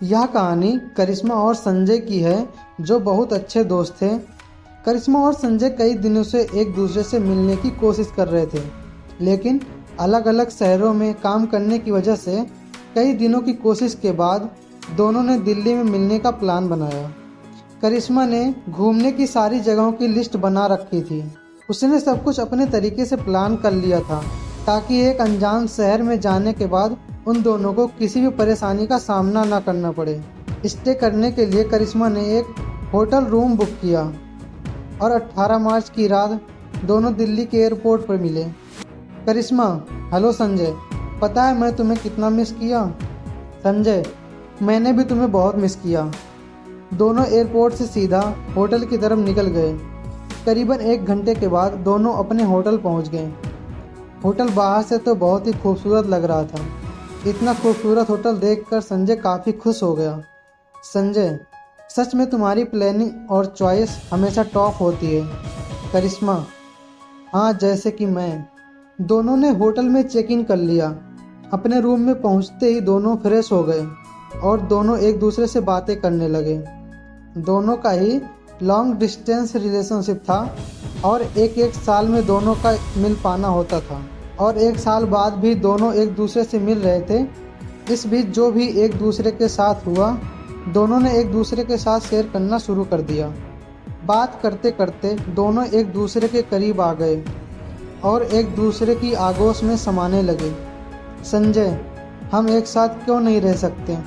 यह कहानी करिश्मा और संजय की है, जो बहुत अच्छे दोस्त थे। करिश्मा और संजय कई दिनों से एक दूसरे से मिलने की कोशिश कर रहे थे, लेकिन अलग अलग शहरों में काम करने की वजह से कई दिनों की कोशिश के बाद दोनों ने दिल्ली में मिलने का प्लान बनाया। करिश्मा ने घूमने की सारी जगहों की लिस्ट बना रखी थी। उसने सब कुछ अपने तरीके से प्लान कर लिया था, ताकि एक अनजान शहर में जाने के बाद उन दोनों को किसी भी परेशानी का सामना न करना पड़े। स्टे करने के लिए करिश्मा ने एक होटल रूम बुक किया और 18 मार्च की रात दोनों दिल्ली के एयरपोर्ट पर मिले। करिश्मा, हेलो संजय, पता है मैं तुम्हें कितना मिस किया। संजय, मैंने भी तुम्हें बहुत मिस किया। दोनों एयरपोर्ट से सीधा होटल की तरफ निकल गए। करीबन 1 घंटे के बाद दोनों अपने होटल पहुंच गए। होटल बाहर से तो बहुत ही खूबसूरत लग रहा था। इतना खूबसूरत होटल देखकर संजय काफ़ी खुश हो गया। संजय, सच में तुम्हारी प्लानिंग और चॉइस हमेशा टॉप होती है। करिश्मा, हाँ, जैसे कि मैं। दोनों ने होटल में चेक इन कर लिया। अपने रूम में पहुंचते ही दोनों फ्रेश हो गए और दोनों एक दूसरे से बातें करने लगे। दोनों का ही लॉन्ग डिस्टेंस रिलेशनशिप था और एक साल में दोनों का मिल पाना होता था, और 1 साल बाद भी दोनों एक दूसरे से मिल रहे थे। इस बीच जो भी एक दूसरे के साथ हुआ, दोनों ने एक दूसरे के साथ शेयर करना शुरू कर दिया। बात करते करते दोनों एक दूसरे के करीब आ गए और एक दूसरे की आगोश में समाने लगे। संजय, हम एक साथ क्यों नहीं रह सकते।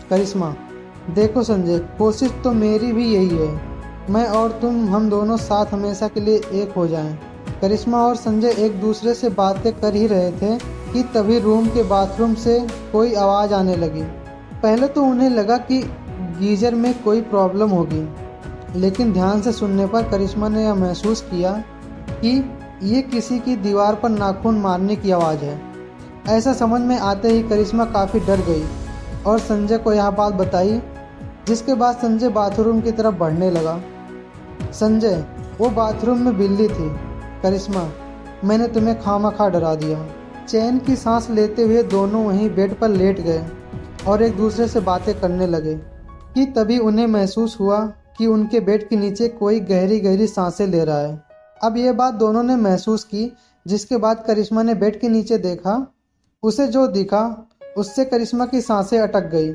करिश्मा, देखो संजय, कोशिश तो मेरी भी यही है, मैं और तुम, हम दोनों साथ हमेशा के लिए एक हो जाएं। करिश्मा और संजय एक दूसरे से बातें कर ही रहे थे कि तभी रूम के बाथरूम से कोई आवाज़ आने लगी। पहले तो उन्हें लगा कि गीजर में कोई प्रॉब्लम होगी, लेकिन ध्यान से सुनने पर करिश्मा ने यह महसूस किया कि ये किसी की दीवार पर नाखून मारने की आवाज़ है। ऐसा समझ में आते ही करिश्मा काफ़ी डर गई और संजय को यह बात बताई, जिसके बाद संजय बाथरूम की तरफ बढ़ने लगा। संजय, वो बाथरूम में बिल्ली थी। करिश्मा, मैंने तुम्हें खामखा डरा दिया। चैन की सांस लेते हुए दोनों वहीं बेड पर लेट गए और एक दूसरे से बातें करने लगे कि तभी उन्हें महसूस हुआ कि उनके बेड के नीचे कोई गहरी गहरी सांसें ले रहा है। अब ये बात दोनों ने महसूस की, जिसके बाद करिश्मा ने बेड के नीचे देखा। उसे जो दिखा उससे करिश्मा की सांसें अटक गई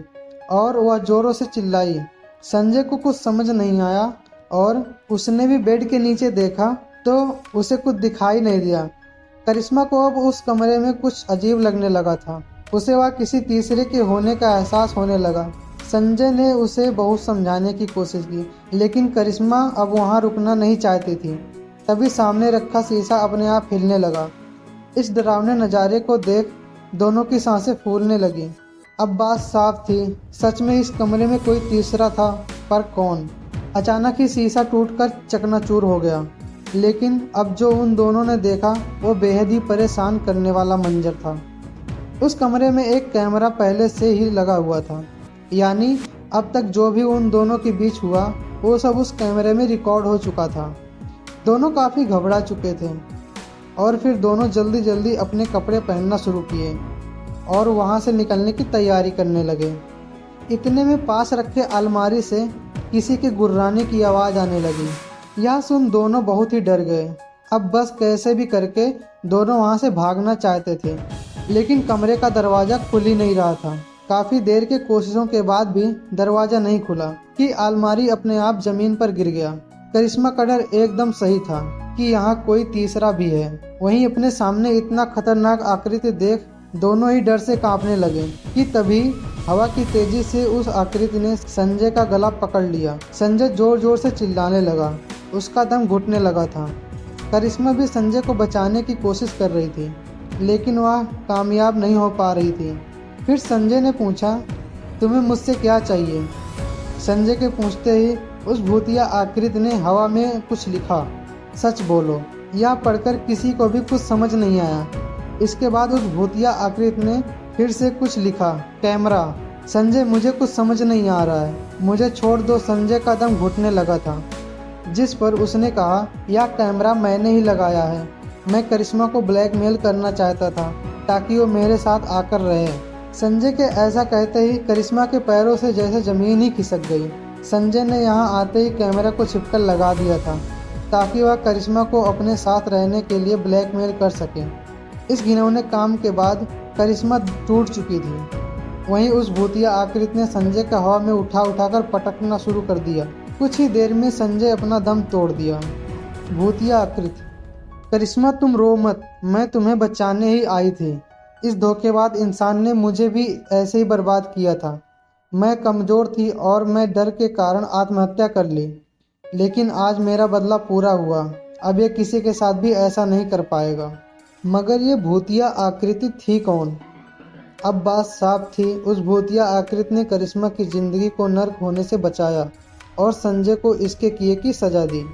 और वह जोरों से चिल्लाई। संजय को कुछ समझ नहीं आया और उसने भी बेड के नीचे देखा तो उसे कुछ दिखाई नहीं दिया। करिश्मा को अब उस कमरे में कुछ अजीब लगने लगा था। उसे वह किसी तीसरे के होने का एहसास होने लगा। संजय ने उसे बहुत समझाने की कोशिश की, लेकिन करिश्मा अब वहाँ रुकना नहीं चाहती थी। तभी सामने रखा शीशा अपने आप हिलने लगा। इस डरावने नज़ारे को देख दोनों की सांसें फूलने लगी। अब बात साफ थी, सच में इस कमरे में कोई तीसरा था, पर कौन। अचानक ही शीशा टूटकर चकनाचूर हो गया, लेकिन अब जो उन दोनों ने देखा वो बेहद ही परेशान करने वाला मंजर था। उस कमरे में एक कैमरा पहले से ही लगा हुआ था, यानी अब तक जो भी उन दोनों के बीच हुआ वो सब उस कैमरे में रिकॉर्ड हो चुका था। दोनों काफ़ी घबरा चुके थे और फिर दोनों जल्दी जल्दी अपने कपड़े पहनना शुरू किए और वहाँ से निकलने की तैयारी करने लगे। इतने में पास रखे अलमारी से किसी के गुर्राने की आवाज़ आने लगी। यह सुन दोनों बहुत ही डर गए। अब बस कैसे भी करके दोनों वहाँ से भागना चाहते थे, लेकिन कमरे का दरवाज़ा खुल ही नहीं रहा था। काफ़ी देर के कोशिशों के बाद भी दरवाज़ा नहीं खुला कि अलमारी अपने आप ज़मीन पर गिर गया। करिश्मा का डर एकदम सही था कि यहाँ कोई तीसरा भी है। वहीं अपने सामने इतना खतरनाक आकृति देख दोनों ही डर से कांपने लगे कि तभी हवा की तेजी से उस आकृति ने संजय का गला पकड़ लिया। संजय जोर जोर से चिल्लाने लगा, उसका दम घुटने लगा था। करिश्मा भी संजय को बचाने की कोशिश कर रही थी, लेकिन वह कामयाब नहीं हो पा रही थी। फिर संजय ने पूछा, तुम्हें मुझसे क्या चाहिए। संजय के पूछते ही उस भूतिया आकृति ने हवा में कुछ लिखा, सच बोलो। यह पढ़कर किसी को भी कुछ समझ नहीं आया। इसके बाद उस भूतिया आकृति ने फिर से कुछ लिखा, कैमरा। संजय, मुझे कुछ समझ नहीं आ रहा है, मुझे छोड़ दो। संजय का दम घुटने लगा था, जिस पर उसने कहा, यह कैमरा मैंने ही लगाया है। मैं करिश्मा को ब्लैकमेल करना चाहता था ताकि वो मेरे साथ आकर रहे। संजय के ऐसा कहते ही करिश्मा के पैरों से जैसे जमीन ही खिसक गई। संजय ने यहाँ आते ही कैमरा को छिपकर लगा दिया था ताकि वह करिश्मा को अपने साथ रहने के लिए ब्लैकमेल कर सके। इस घिनौने काम के बाद करिश्मा टूट चुकी थी। वहीं उस भूतिया आकृति ने संजय का हवा में उठाकर पटकना शुरू कर दिया। कुछ ही देर में संजय अपना दम तोड़ दिया। भूतिया आकृति: करिश्मा तुम रो मत, मैं तुम्हें बचाने ही आई थी। इस धोखेबाज इंसान ने मुझे भी ऐसे ही बर्बाद किया था। मैं कमज़ोर थी और मैं डर के कारण आत्महत्या कर ली, लेकिन आज मेरा बदला पूरा हुआ। अब ये किसी के साथ भी ऐसा नहीं कर पाएगा। मगर ये भूतिया आकृति थी कौन? अब बात साफ थी। उस भूतिया आकृति ने करिश्मा की जिंदगी को नर्क होने से बचाया और संजय को इसके किए की सजा दी।